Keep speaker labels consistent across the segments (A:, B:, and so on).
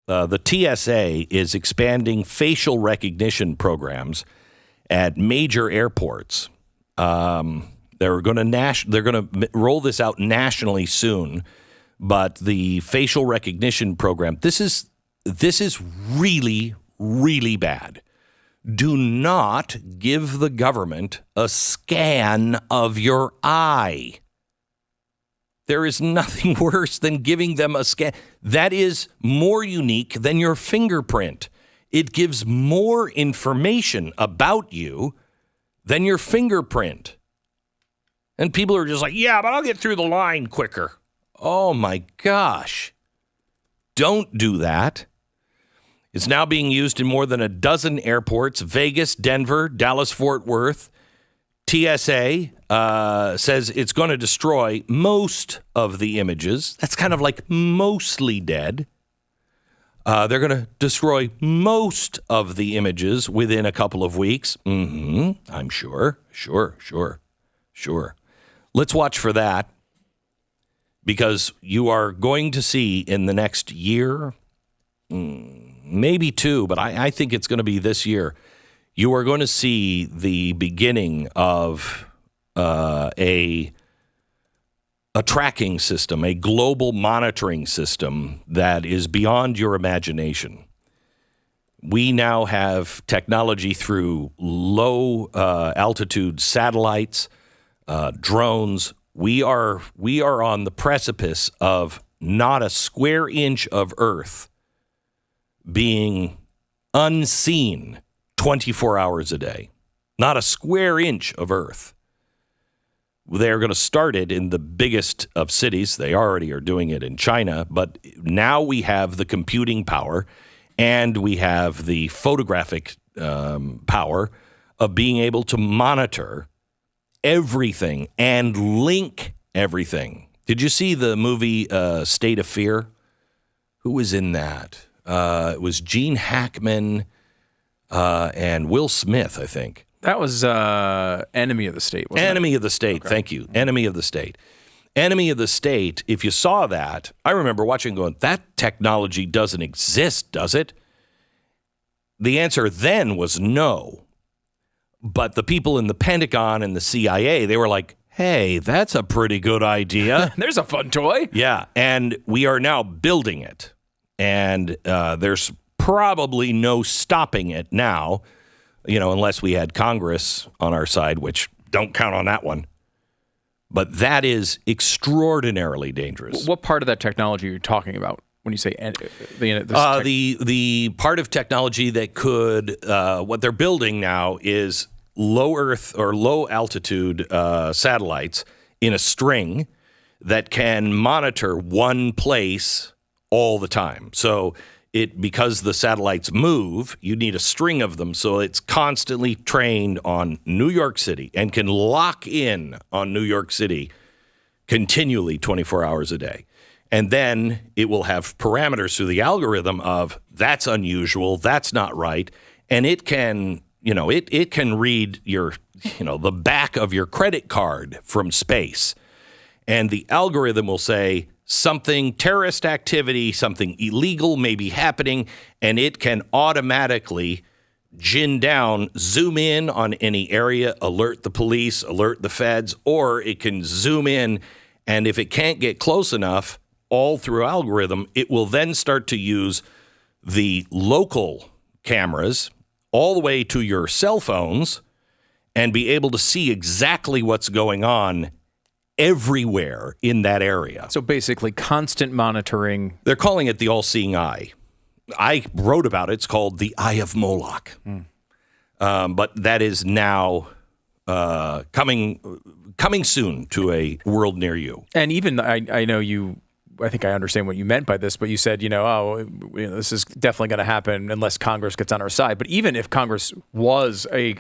A: the TSA is expanding facial recognition programs at major airports. They're going to roll this out nationally soon, but the facial recognition program, this is really, really bad. Do not give the government a scan of your eye. There is nothing worse than giving them a scan. That is more unique than your fingerprint. It gives more information about you than your fingerprint. And people are just like, yeah, but I'll get through the line quicker. Oh, my gosh. Don't do that. It's now being used in more than a dozen airports: Vegas, Denver, Dallas-Fort Worth. TSA says it's going to destroy most of the images. That's kind of like mostly dead. They're going to destroy most of the images within a couple of weeks. I'm sure. Sure. Let's watch for that, because you are going to see in the next year, maybe two, but I think it's going to be this year, you are going to see the beginning of a tracking system, a global monitoring system that is beyond your imagination. We now have technology through low altitude satellites, drones. We are on the precipice of not a square inch of Earth being unseen 24 hours a day. Not a square inch of Earth. They're going to start it in the biggest of cities. They already are doing it in China, but now we have the computing power and we have the photographic power of being able to monitor everything and link everything. Did you see the movie State of Fear? Who was in that? It was Gene Hackman and Will Smith, I think.
B: That was Enemy of the State, wasn't it?
A: Enemy of the State, okay. Thank you. Enemy of the State. Enemy of the State, if you saw that, I remember watching going, that technology doesn't exist, does it? The answer then was no. But the people in the Pentagon and the CIA, they were like, hey, that's a pretty good idea.
B: There's a fun toy.
A: Yeah, and we are now building it. And there's probably no stopping it now, unless we had Congress on our side, which don't count on that one. But that is extraordinarily dangerous.
B: What part of that technology are you talking about when you say
A: the part of technology that could what they're building now is low Earth or low altitude satellites in a string that can monitor one place all the time. So because the satellites move, you need a string of them, so it's constantly trained on New York City and can lock in on New York City continually 24 hours a day. And then it will have parameters through the algorithm of that's unusual, that's not right, and it can, it can read your, the back of your credit card from space. And the algorithm will say something terrorist activity, something illegal may be happening, and it can automatically gin down, zoom in on any area, alert the police, alert the feds, or it can zoom in, and if it can't get close enough, all through algorithm, it will then start to use the local cameras all the way to your cell phones and be able to see exactly what's going on everywhere in that area.
B: So basically constant monitoring.
A: They're calling it the all-seeing eye. I wrote about it. It's called the Eye of Moloch. But that is now coming soon to a world near you.
B: And even I know I think I understand what you meant by this, but you said, this is definitely going to happen unless Congress gets on our side. But even if Congress was a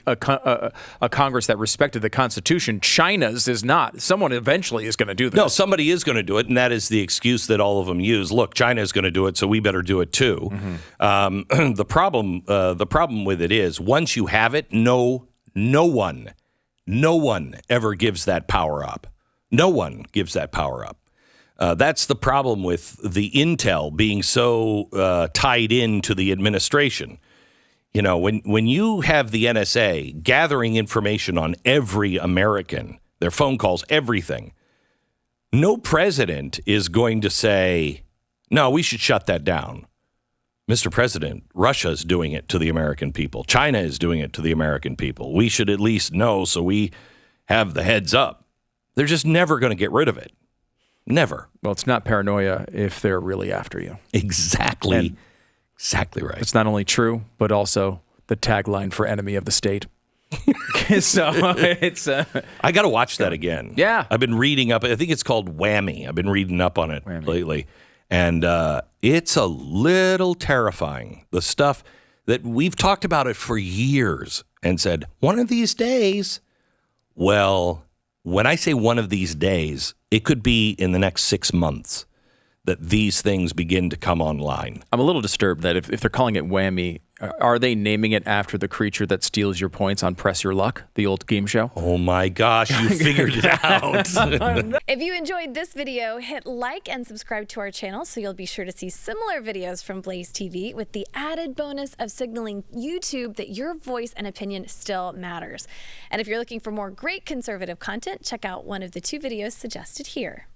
B: Congress that respected the Constitution, China's is not. Someone eventually is going to do this.
A: No, somebody is going to do it, and that is the excuse that all of them use. Look, China is going to do it, so we better do it too. Mm-hmm. The problem with it is once you have it, no one ever gives that power up. No one gives that power up. That's the problem with the intel being so tied into the administration. You know, when you have the NSA gathering information on every American, their phone calls, everything, no president is going to say, no, we should shut that down. Mr. President, Russia is doing it to the American people. China is doing it to the American people. We should at least know so we have the heads up. They're just never going to get rid of it. Never.
B: Well, it's not paranoia if they're really after you.
A: Exactly.
B: And
A: exactly right.
B: it's not only true, but also the tagline for enemy of the state. So it's
A: I got to watch that again.
B: Yeah.
A: I've been reading up. I think it's called Whammy. I've been reading up on it lately. And it's a little terrifying. The stuff that we've talked about it for years and said, one of these days. Well, when I say one of these days, it could be in the next 6 months that these things begin to come online.
B: I'm a little disturbed that if they're calling it Whammy, are they naming it after the creature that steals your points on Press Your Luck, the old game show?
A: Oh my gosh, you figured it out.
C: If you enjoyed this video, hit like and subscribe to our channel so you'll be sure to see similar videos from Blaze TV with the added bonus of signaling YouTube that your voice and opinion still matters. And if you're looking for more great conservative content, check out one of the 2 videos suggested here.